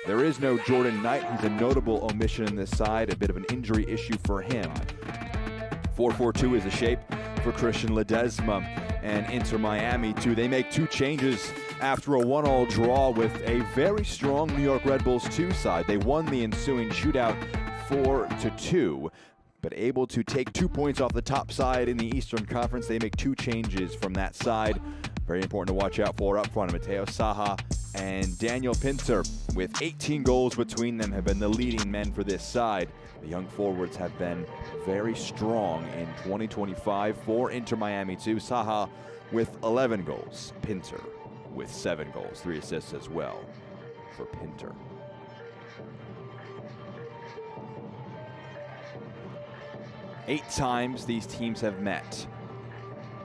There is no Jordan Knight, who's a notable omission in this side, a bit of an injury issue for him. 4-4-2 is the shape for Christian Ledesma and Inter Miami too. They make two changes after a 1-1 draw with a very strong New York Red Bulls 2 side. They won the ensuing shootout 4-2, but able to take 2 points off the top side in the Eastern Conference. They make two changes from that side. Very important to watch out for up front. Mateo Saha and Daniel Pinter, with 18 goals between them, have been the leading men for this side. The young forwards have been very strong in 2025 for Inter Miami too. Saha with 11 goals, Pinter with 7 goals, 3 assists as well for Pinter. Eight times these teams have met.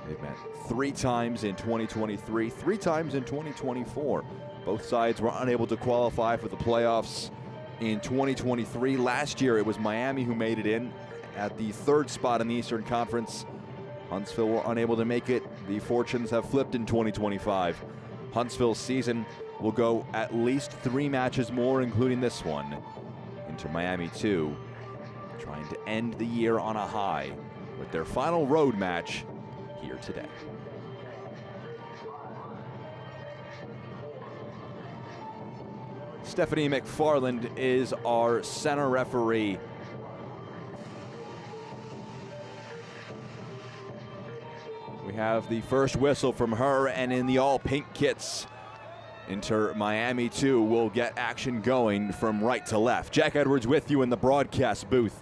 They've met 3 times in 2023, 3 times in 2024. Both sides were unable to qualify for the playoffs in 2023. Last year, it was Miami who made it in at the 3rd spot in the Eastern Conference. Huntsville were unable to make it. The fortunes have flipped in 2025. Huntsville's season will go at least 3 matches more, including this one. Inter Miami 2, trying to end the year on a high with their final road match here today. Stephanie McFarland is our center referee. We have the first whistle from her, and in the all-pink kits, Inter Miami 2 will get action going from right to left. Jack Edwards with you in the broadcast booth.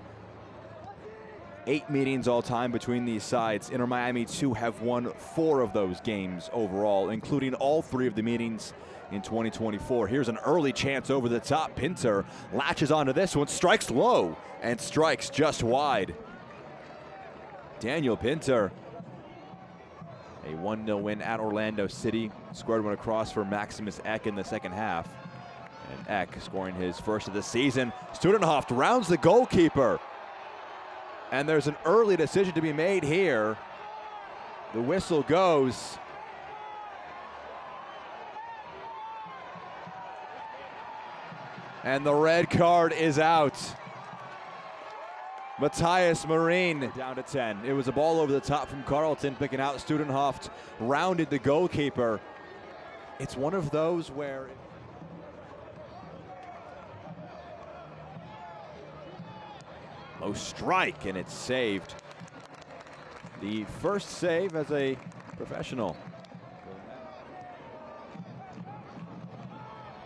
8 meetings all time between these sides. Inter Miami 2 have won 4 of those games overall, including all 3 of the meetings in 2024. Here's an early chance over the top. Pinter latches onto this one, strikes low, and strikes just wide. Daniel Pinter, a 1-0 win at Orlando City. Scored one across for Maximus Eck in the second half. And Eck scoring his first of the season. Studenhoft rounds the goalkeeper. And there's an early decision to be made here. The whistle goes. And the red card is out. Matthias Marine down to 10. It was a ball over the top from Carlton, picking out Studenhoft, rounded the goalkeeper. It's one of those where low strike, and it's saved. The first save as a professional.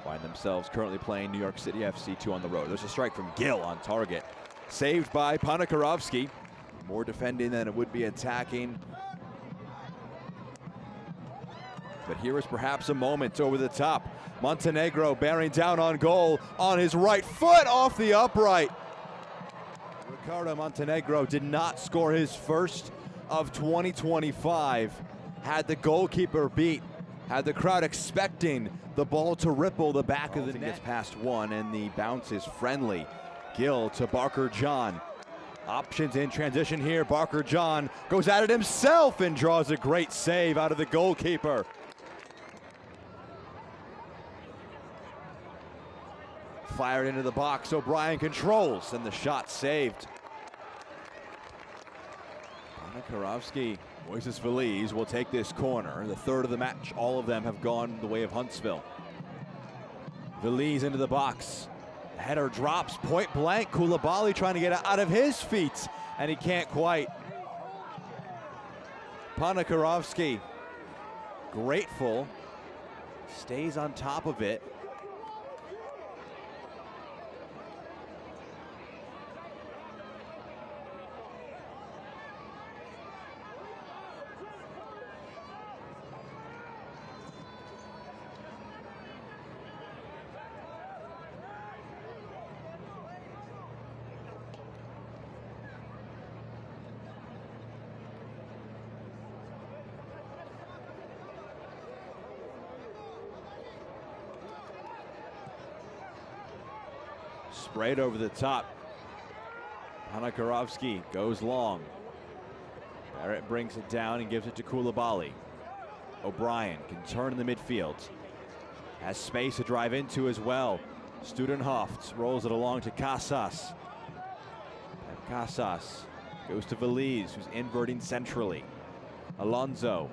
Find themselves currently playing New York City FC 2 on the road. There's a strike from Gill on target. Saved by Panakarovsky. More defending than it would be attacking. But here is perhaps a moment over the top. Montenegro bearing down on goal on his right foot off the upright. Ricardo Montenegro did not score his first of 2025. Had the goalkeeper beat. Had the crowd expecting the ball to ripple the back of the net. Gets past one, and the bounce is friendly. Gill to Barker John. Options in transition here. Barker John goes at it himself and draws a great save out of the goalkeeper. Fired into the box, O'Brien controls, and the shot saved. Panakarovsky, Moises Feliz will take this corner. The 3rd of the match, all of them have gone the way of Huntsville. Feliz into the box. The header drops point blank. Koulibaly trying to get it out of his feet, and he can't quite. Panakarovsky, grateful, stays on top of it. Sprayed over the top. Panakarovsky goes long. Barrett brings it down and gives it to Koulibaly. O'Brien can turn in the midfield. Has space to drive into as well. Studenhoft rolls it along to Casas. And Casas goes to Veliz, who's inverting centrally. Alonso.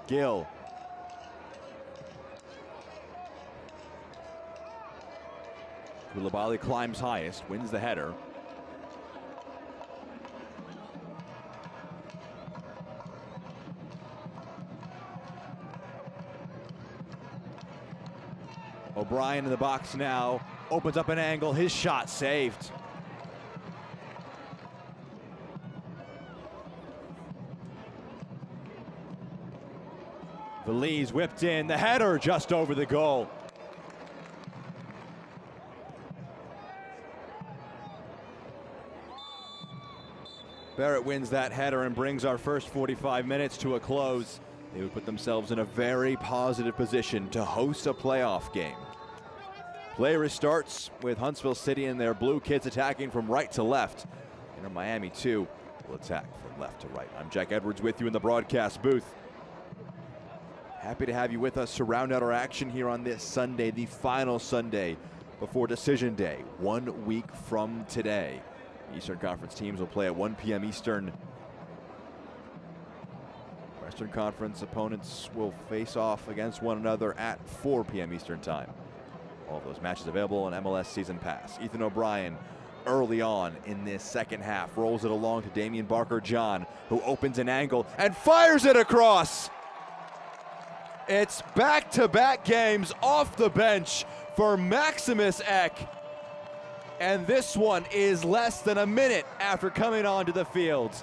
Gill. Koulibaly climbs highest, wins the header. O'Brien in the box now, opens up an angle, his shot saved. Veliz whipped in, the header just over the goal. Barrett wins that header and brings our first 45 minutes to a close. They would put themselves in a very positive position to host a playoff game. Play restarts with Huntsville City and their blue kids attacking from right to left. Inter Miami 2 will attack from left to right. I'm Jack Edwards with you in the broadcast booth. Happy to have you with us to round out our action here on this Sunday, the final Sunday before Decision Day, 1 week from today. Eastern Conference teams will play at 1 p.m. Eastern. Western Conference opponents will face off against one another at 4 p.m. Eastern time. All of those matches available on MLS Season Pass. Ethan O'Brien early on in this second half rolls it along to Damian Barker-John, who opens an angle and fires it across. It's back-to-back games off the bench for Maximus Eck. And this one is less than a minute after coming onto the field.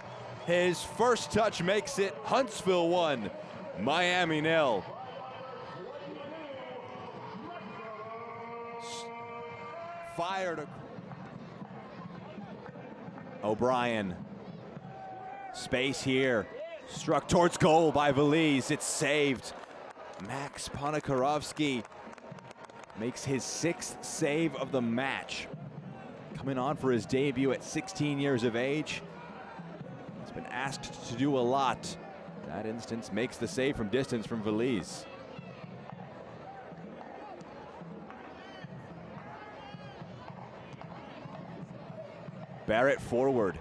His first touch makes it Huntsville 1, Miami 0. Fired. O'Brien. Space here. Struck towards goal by Veliz. It's saved. Max Ponikarovsky makes his 6th save of the match. Coming on for his debut at 16 years of age. He's been asked to do a lot. That instance makes the save from distance from Veliz. Barrett forward.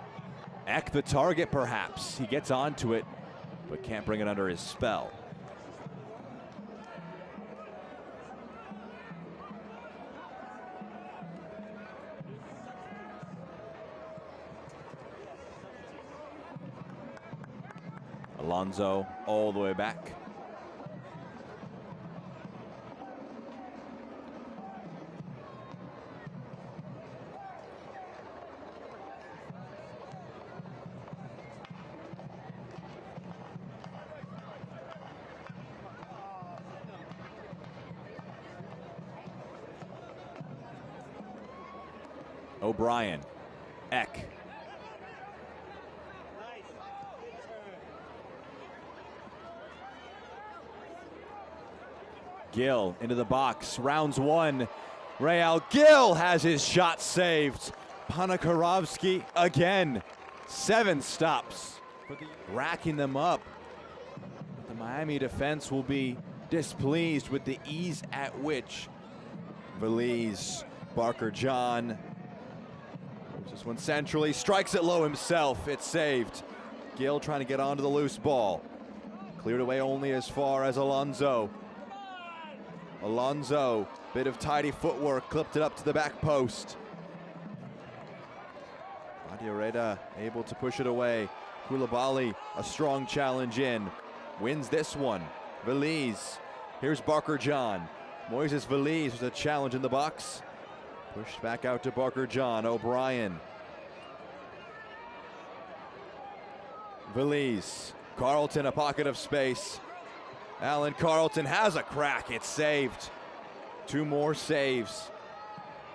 Eck the target perhaps. He gets onto it, but can't bring it under his spell. Alonso all the way back. O'Brien, Eck. Gill into the box, rounds one. Real Gill has his shot saved. Ponikarovsky again. 7 stops. Racking them up. The Miami defense will be displeased with the ease at which Veliz, Barker-John, this one centrally, strikes it low himself. It's saved. Gill trying to get onto the loose ball. Cleared away only as far as Alonso. Alonso, bit of tidy footwork, clipped it up to the back post. Adioreda able to push it away. Koulibaly, a strong challenge in. Wins this one. Veliz. Here's Barker-John. Moises Veliz with a challenge in the box. Pushed back out to Barker-John. O'Brien. Veliz. Carlton, a pocket of space. Alan Carlton has a crack. It's saved. 2 more saves.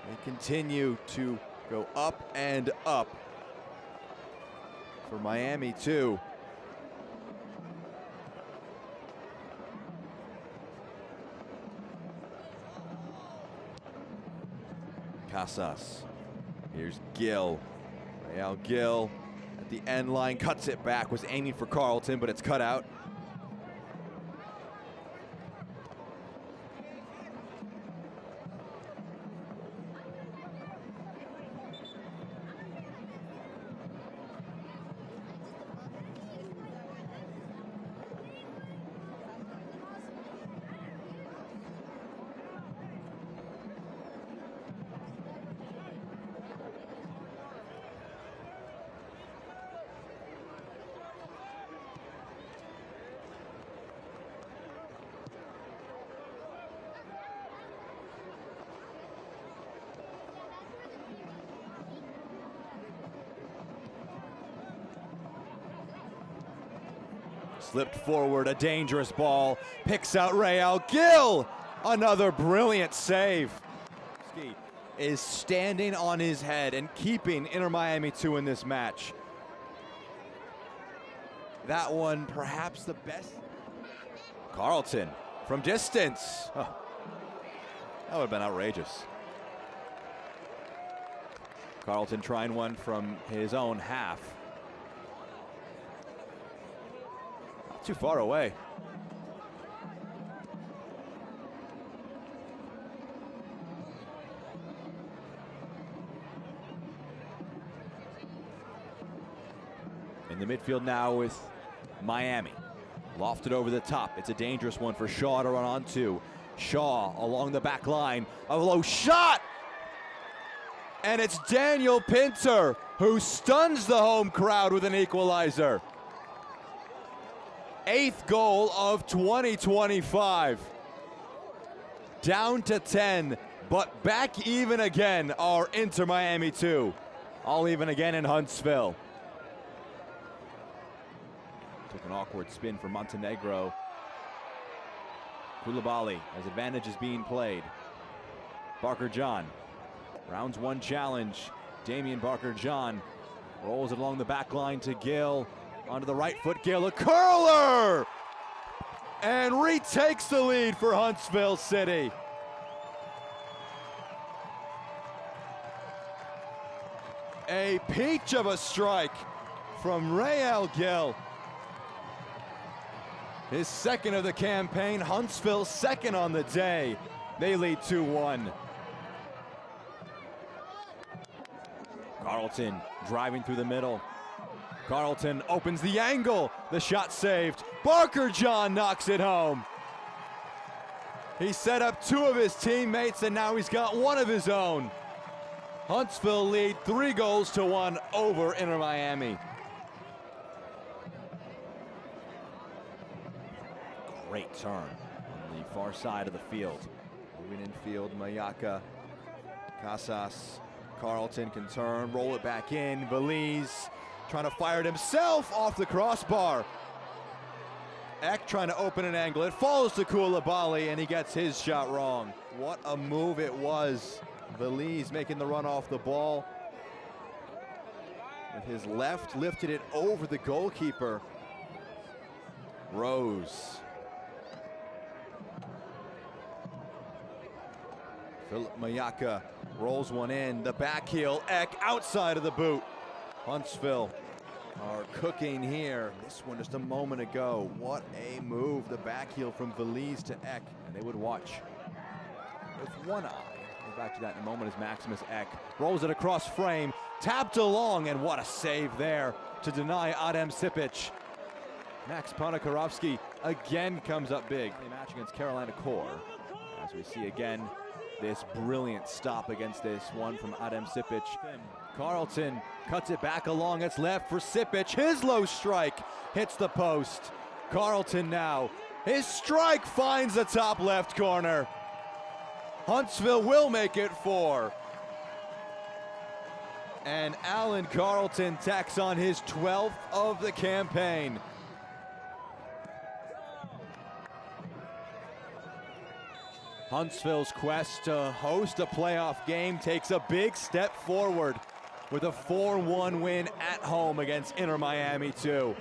They continue to go up and up for Miami 2. Casas. Here's Gill. Real Gill at the end line, cuts it back, was aiming for Carlton, but it's cut out. Slipped forward, a dangerous ball, picks out Real Gill. Another brilliant save. Ski is standing on his head and keeping Inter Miami 2 in this match. That one perhaps the best. Carlton from distance. Oh, that would have been outrageous. Carlton trying one from his own half. Too far away. In the midfield now with Miami. Lofted over the top. It's a dangerous one for Shaw to run onto. Shaw along the back line. A low shot! And it's Daniel Pinter who stuns the home crowd with an equalizer. 8th goal of 2025. Down to 10, but back even again are Inter Miami 2. All even again in Huntsville. Took an awkward spin for Montenegro. Koulibaly as advantage is being played. Barker John, rounds one challenge. Damian Barker John rolls it along the back line to Gill. Onto the right foot, Gill, a curler! And retakes the lead for Huntsville City. A peach of a strike from Real Gill. His second of the campaign, Huntsville second on the day. They lead 2-1. Carlton driving through the middle. Carlton opens the angle. The shot saved. Barker John knocks it home. He set up 2 of his teammates and now he's got 1 of his own. Huntsville lead 3-1 over Inter Miami. Great turn on the far side of the field. Moving infield, Mayaka, Casas. Carlton can turn, roll it back in. Veliz trying to fire it himself off the crossbar. Eck trying to open an angle. It falls to Koulibaly and he gets his shot wrong. What a move it was. Veliz making the run off the ball. With his left, lifted it over the goalkeeper. Rose. Philip Mayaka rolls one in. The back heel, Eck outside of the boot. Huntsville are cooking here. This one just a moment ago. What a move. The back heel from Veliz to Eck. And they would watch with one eye. We'll back to that in a moment as Maximus Eck rolls it across frame. Tapped along, and what a save there to deny Adem Sipic. Max Ponikarovsky again comes up big. The match against Carolina Core. As we see again, this brilliant stop against this one from Adem Sipic. Carlton cuts it back along its left for Sipic. His low strike hits the post. Carlton now. His strike finds the top left corner. Huntsville will make it 4. And Alan Carlton tacks on his 12th of the campaign. Huntsville's quest to host a playoff game takes a big step forward with a 4-1 win at home against Inter Miami 2.